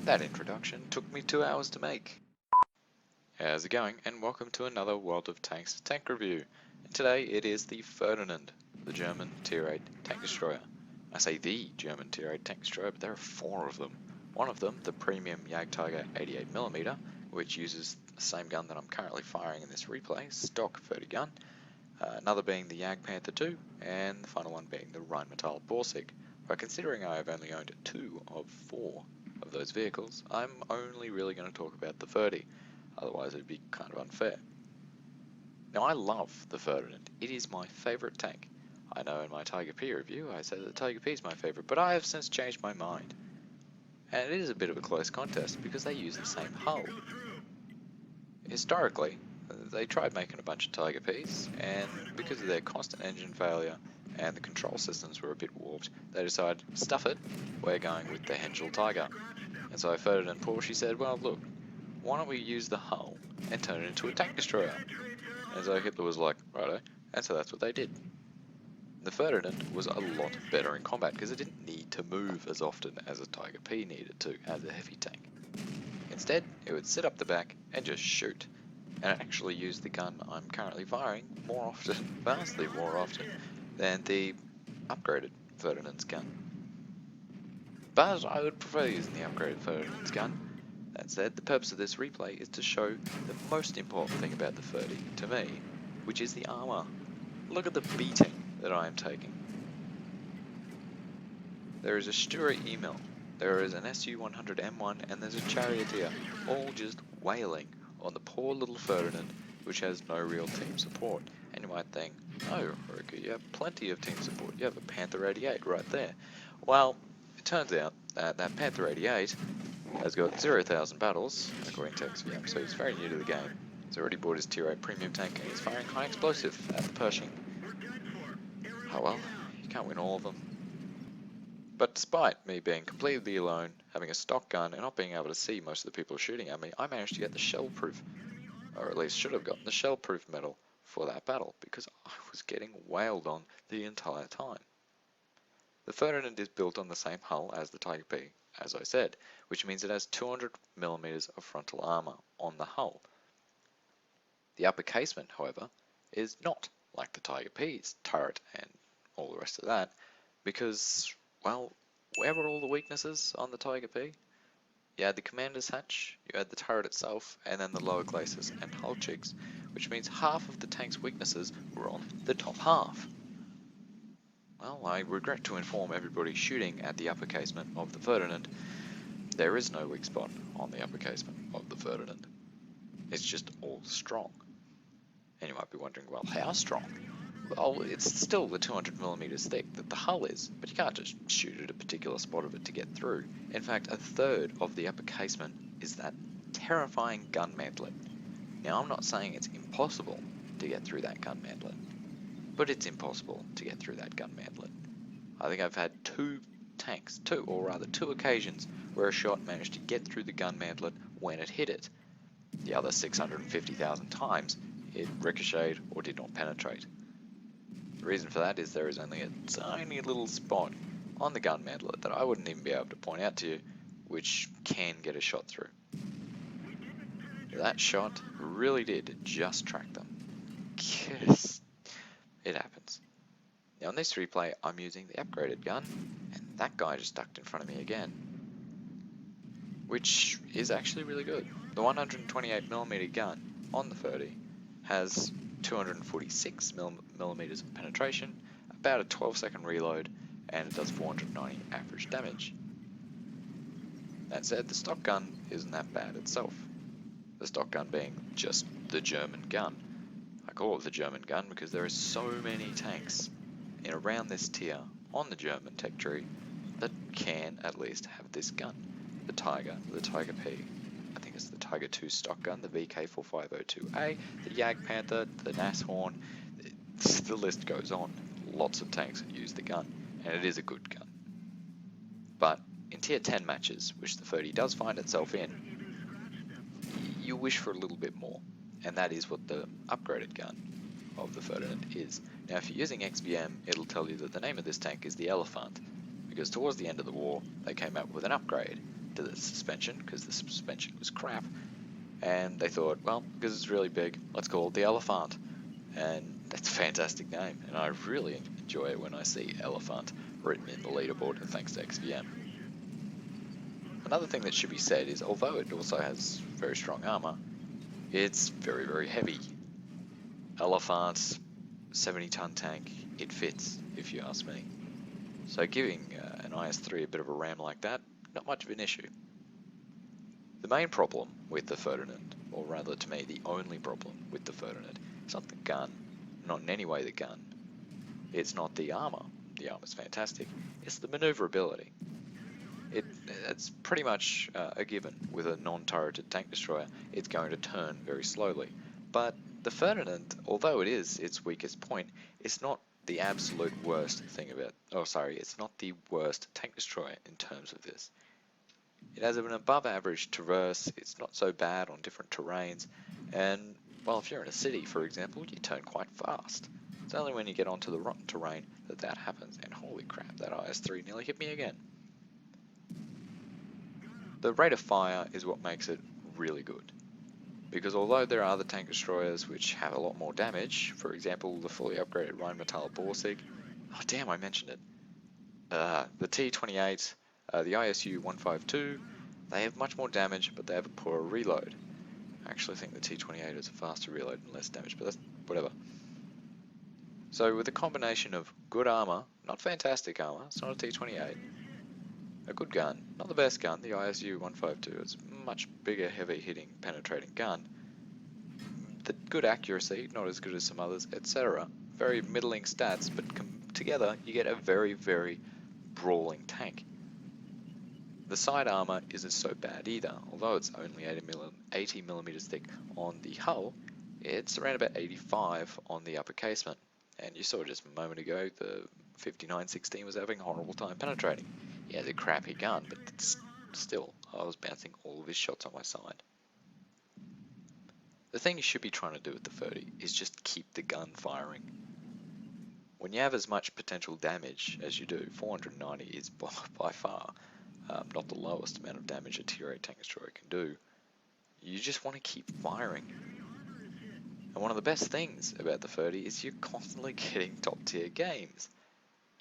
That introduction took me 2 hours to make. How's it going, and welcome to another World of Tanks tank review. And today it is the Ferdinand, the German Tier 8 tank destroyer. I say the German Tier 8 tank destroyer, but there are 4 of them. One of them, the premium Jagdtiger 88mm, which uses the same gun that I'm currently firing in this replay, stock 30 gun. Another being the Jagdpanther 2, and the final one being the Rheinmetall Borsig. But considering I have only owned 2 of 4 of those vehicles, I'm only really going to talk about the 30, otherwise it would be kind of unfair. Now I love the Ferdinand, it is my favourite tank. I know in my Tiger P review I said that the Tiger P is my favourite, but I have since changed my mind. And it is a bit of a close contest because they use the same hull. Historically, they tried making a bunch of Tiger Ps, and because of their constant engine failure and the control systems were a bit warped, they decided, stuff it, we're going with the Henschel Tiger. And so Ferdinand Porsche said, well look, why don't we use the hull and turn it into a tank destroyer? And so Hitler was like, righto, and so that's what they did. The Ferdinand was a lot better in combat because it didn't need to move as often as a Tiger P needed to as a heavy tank. Instead, it would sit up the back and just shoot. And it actually used the gun I'm currently firing more often, vastly more often, than the upgraded Ferdinand's gun. But I would prefer using the upgraded Ferdinand's gun. That said, the purpose of this replay is to show the most important thing about the 30 to me, which is the armour. Look at the beating that I am taking. There is a Stuart email, there is an SU-100M1, and there's a Charioteer, all just wailing on the poor little Ferdinand, which has no real team support. And you might think, oh, Roku, you have plenty of team support, you have a Panther 88 right there. Well, it turns out that that Panther 88 has got 0,000 battles, according to XVM, so he's very new to the game. He's already bought his Tier 8 premium tank and he's firing high explosive at the Pershing. Oh well, you can't win all of them. But despite me being completely alone, having a stock gun, and not being able to see most of the people shooting at me, I managed to get the shell-proof, or at least should have gotten the shell-proof medal for that battle, because I was getting wailed on the entire time. The Ferdinand is built on the same hull as the Tiger P, as I said, which means it has 200mm of frontal armour on the hull. The upper casement, however, is not like the Tiger P's turret and all the rest of that, because, well, where were all the weaknesses on the Tiger P? You had the commander's hatch, you had the turret itself, and then the lower glacis and hull cheeks, which means half of the tank's weaknesses were on the top half. Well, I regret to inform everybody shooting at the upper casement of the Ferdinand, there is no weak spot on the upper casement of the Ferdinand. It's just all strong. And you might be wondering, well, how strong? Well, it's still the 200mm thick that the hull is, but you can't just shoot at a particular spot of it to get through. In fact, a third of the upper casement is that terrifying gun mantlet. Now, I'm not saying it's impossible to get through that gun mantlet, but it's impossible to get through that gun mantlet. I think I've had 2 occasions where a shot managed to get through the gun mantlet when it hit it. The other 650,000 times, it ricocheted or did not penetrate. The reason for that is there is only a tiny little spot on the gun mantlet that I wouldn't even be able to point out to you, which can get a shot through. That shot really did just track them. Yes, it happens. Now in this replay, I'm using the upgraded gun, and that guy just ducked in front of me again, which is actually really good. The 128mm gun on the 30 has 246mm of penetration, about a 12-second reload, and it does 490 average damage. That said, the stock gun isn't that bad itself. The stock gun being just the German gun. I call it the German gun because there are so many tanks in around this tier on the German tech tree that can at least have this gun. The Tiger, the Tiger P, I think it's the Tiger 2 stock gun, the VK4502A, the Jagdpanther, the Nashorn, the list goes on. Lots of tanks use the gun, and it is a good gun. But in tier 10 matches, which the 30 does find itself in, you wish for a little bit more, and that is what the upgraded gun of the Ferdinand is. Now if you're using XBM, it'll tell you that the name of this tank is the Elefant, because towards the end of the war, they came out with an upgrade, to the suspension because the suspension was crap. And they thought, well, because it's really big, let's call it the Elefant. And that's a fantastic name, and I really enjoy it when I see Elefant written in the leaderboard, thanks to XVM. Another thing that should be said is, although it also has very strong armor, it's very, very heavy. Elefant, 70-ton tank, it fits, if you ask me. So giving an IS-3 a bit of a ram like that, not much of an issue. The main problem with the Ferdinand, or rather to me the only problem with the Ferdinand, it's not the gun, not in any way the gun. It's not the armor. The armor's fantastic. It's the maneuverability. It's pretty much a given. With a non-turreted tank destroyer, it's going to turn very slowly. But the Ferdinand, although it is its weakest point, it's not the absolute worst thing about. Oh, sorry, it's not the worst tank destroyer in terms of this. It has an above average traverse, it's not so bad on different terrains, and, well, if you're in a city, for example, you turn quite fast. It's only when you get onto the rotten terrain that that happens, and holy crap, that IS-3 nearly hit me again. The rate of fire is what makes it really good, because although there are other tank destroyers which have a lot more damage, for example, the fully upgraded Rheinmetall Borsig, oh damn, I mentioned it, the T-28, the ISU 152, they have much more damage, but they have a poorer reload. I actually think the T-28 is a faster reload and less damage, but that's whatever. So with a combination of good armor, not fantastic armor, it's not a T-28, a good gun, not the best gun, the ISU 152, it's a much bigger, heavy hitting, penetrating gun, the good accuracy, not as good as some others, etc. Very middling stats, but together you get a very, very brawling tank. The side armor isn't so bad either, although it's only 80mm thick on the hull, it's around about 85 on the upper casement. And you saw just a moment ago the 5916 was having a horrible time penetrating. He has a crappy gun, but still, I was bouncing all of his shots on my side. The thing you should be trying to do with the 30 is just keep the gun firing. When you have as much potential damage as you do, 490 is by far not the lowest amount of damage a tier 8 tank destroyer can do. You just want to keep firing. And one of the best things about the 30 is you're constantly getting top tier games.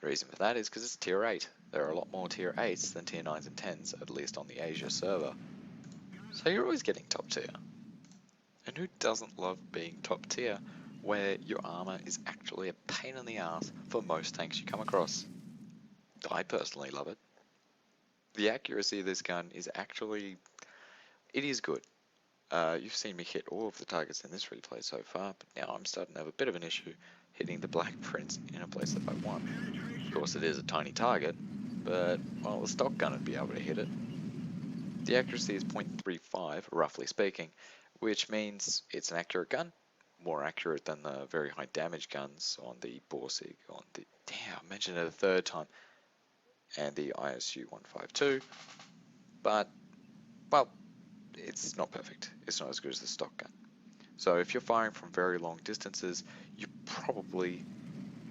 The reason for that is because it's tier 8. There are a lot more tier 8s than tier 9s and 10s, at least on the Asia server. So you're always getting top tier. And who doesn't love being top tier, where your armor is actually a pain in the ass for most tanks you come across? I personally love it. The accuracy of this gun is actually, it is good. You've seen me hit all of the targets in this replay so far, but now I'm starting to have a bit of an issue hitting the Black Prince in a place that I want. Of course it is a tiny target, but, well, the stock gun would be able to hit it. The accuracy is 0.35, roughly speaking, which means it's an accurate gun, more accurate than the very high damage guns on the Borsig, on the, damn, I mentioned it a third time, and the ISU 152, but, well, it's not perfect. It's not as good as the stock gun. So if you're firing from very long distances, you're probably,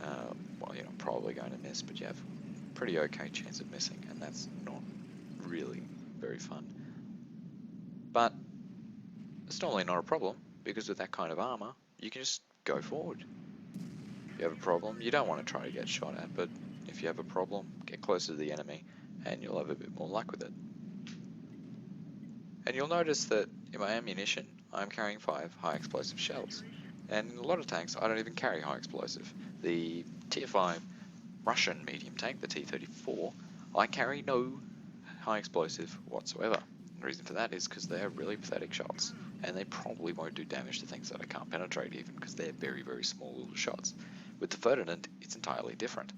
well, you're not probably going to miss, but you have a pretty okay chance of missing, and that's not really very fun. But it's normally not a problem, because with that kind of armor, you can just go forward. If you have a problem, you don't want to try to get shot at, but if you have a problem, get closer to the enemy, and you'll have a bit more luck with it. And you'll notice that in my ammunition, I'm carrying 5 high explosive shells. And in a lot of tanks, I don't even carry high explosive. The tier 5 Russian medium tank, the T-34, I carry no high explosive whatsoever. The reason for that is because they're really pathetic shots, and they probably won't do damage to things that I can't penetrate even, because they're very, very small little shots. With the Ferdinand, it's entirely different.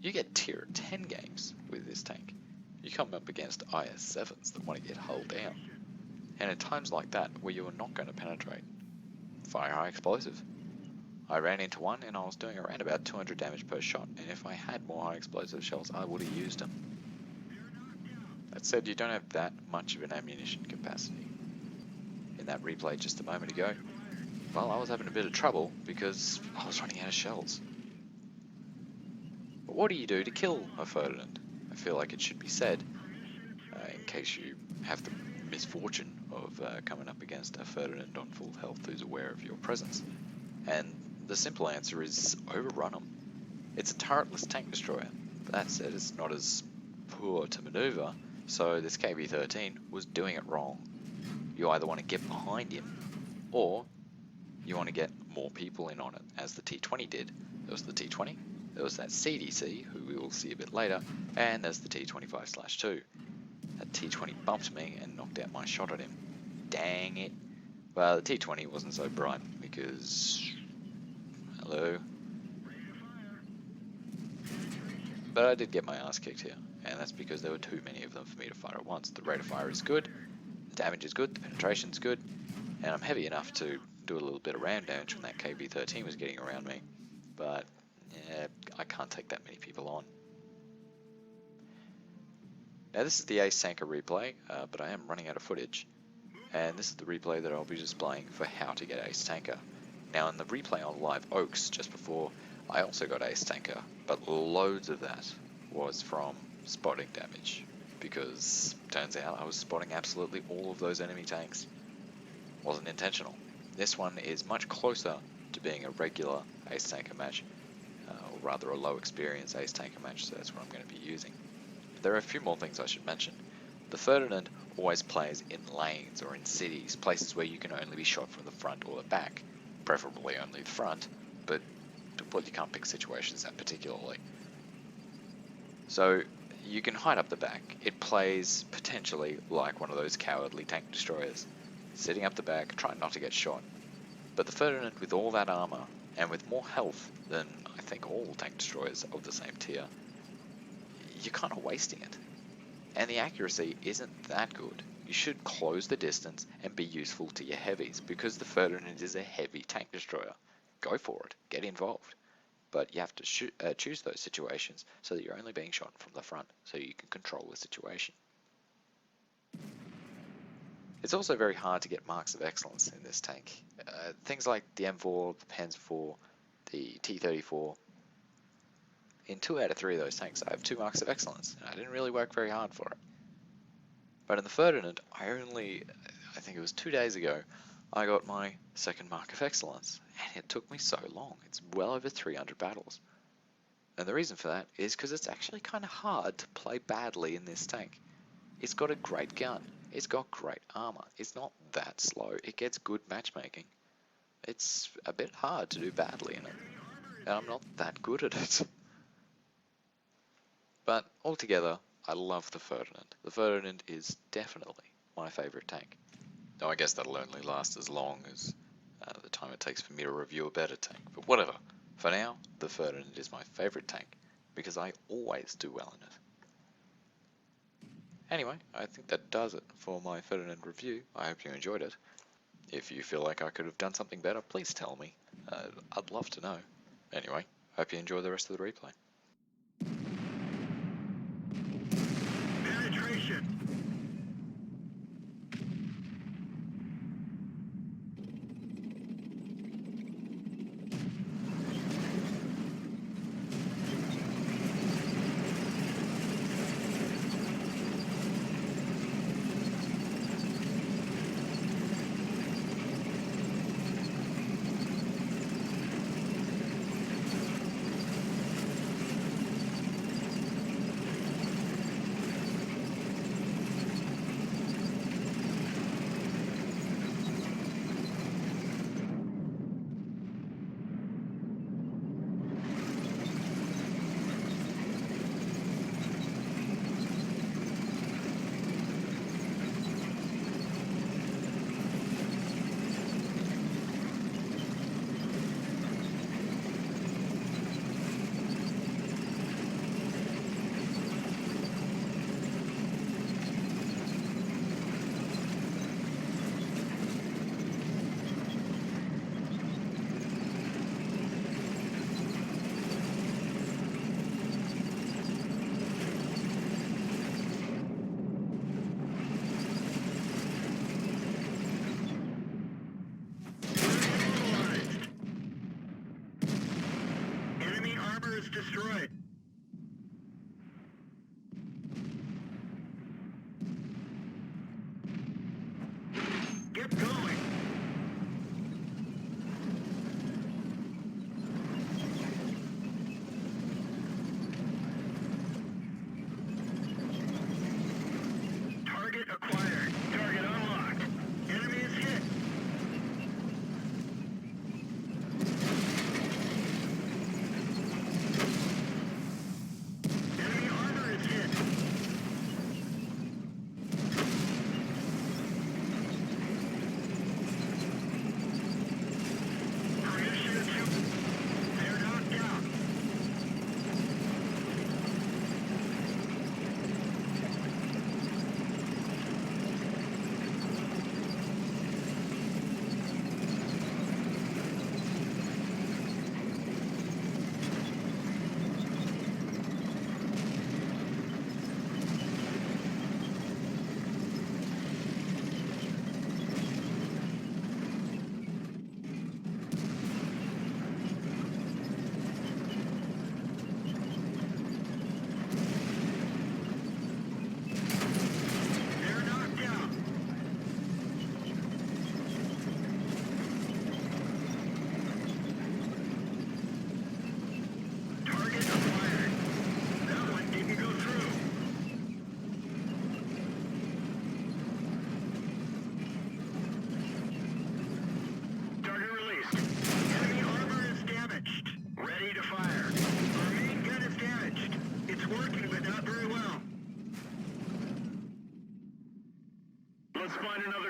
You get tier 10 games with this tank. You come up against IS-7s that want to get hull down. And at times like that, where you are not going to penetrate, fire high explosive. I ran into one and I was doing around about 200 damage per shot, and if I had more high explosive shells, I would have used them. That said, you don't have that much of an ammunition capacity. In that replay just a moment ago, well, I was having a bit of trouble because I was running out of shells. But what do you do to kill a Ferdinand? I feel like it should be said. In case you have the misfortune of coming up against a Ferdinand on full health who's aware of your presence. And the simple answer is overrun them. It's a turretless tank destroyer, but that said, it's not as poor to maneuver, so this KB-13 was doing it wrong. You either want to get behind him, or you want to get more people in on it, as the T-20 did. There was the T-20, there was that CDC, who we will see a bit later, and there's the T-25/2. That T-20 bumped me and knocked out my shot at him. Dang it. Well, the T-20 wasn't so bright because... hello? But I did get my ass kicked here, and that's because there were too many of them for me to fire at once. The rate of fire is good, the damage is good, the penetration's good, and I'm heavy enough to do a little bit of round damage when that KB-13 was getting around me. But, yeah, I can't take that many people on. Now this is the Ace Tanker replay, but I am running out of footage, and this is the replay that I'll be displaying for how to get Ace Tanker. Now in the replay on Live Oaks just before, I also got Ace Tanker, but loads of that was from spotting damage, because turns out I was spotting absolutely all of those enemy tanks. Wasn't intentional. This one is much closer to being a regular Ace Tanker match, or rather a low experience Ace Tanker match, so that's what I'm going to be using. There are a few more things I should mention. The Ferdinand always plays in lanes or in cities, places where you can only be shot from the front or the back, preferably only the front, but well, you can't pick situations that particularly. So you can hide up the back. It plays potentially like one of those cowardly tank destroyers, sitting up the back, trying not to get shot. But the Ferdinand, with all that armor and with more health than I think all tank destroyers of the same tier, you're kind of wasting it. And the accuracy isn't that good. You should close the distance and be useful to your heavies, because the Ferdinand is a heavy tank destroyer. Go for it, get involved. But you have to choose those situations so that you're only being shot from the front, so you can control the situation. It's also very hard to get marks of excellence in this tank. Things like the M4, the Panzer IV, the T-34, in 2 out of 3 of those tanks, I have 2 marks of excellence, and I didn't really work very hard for it. But in the Ferdinand, I think it was 2 days ago, I got my 2nd mark of excellence, and it took me so long. It's well over 300 battles. And the reason for that is because it's actually kind of hard to play badly in this tank. It's got a great gun, it's got great armor, it's not that slow, it gets good matchmaking. It's a bit hard to do badly in it, and I'm not that good at it. But altogether, I love the Ferdinand. The Ferdinand is definitely my favourite tank. Now I guess that'll only last as long as the time it takes for me to review a better tank, but whatever. For now, the Ferdinand is my favourite tank, because I always do well in it. Anyway, I think that does it for my Ferdinand review. I hope you enjoyed it. If you feel like I could have done something better, please tell me. I'd love to know. Anyway, hope you enjoy the rest of the replay. Penetration. Is destroyed. find another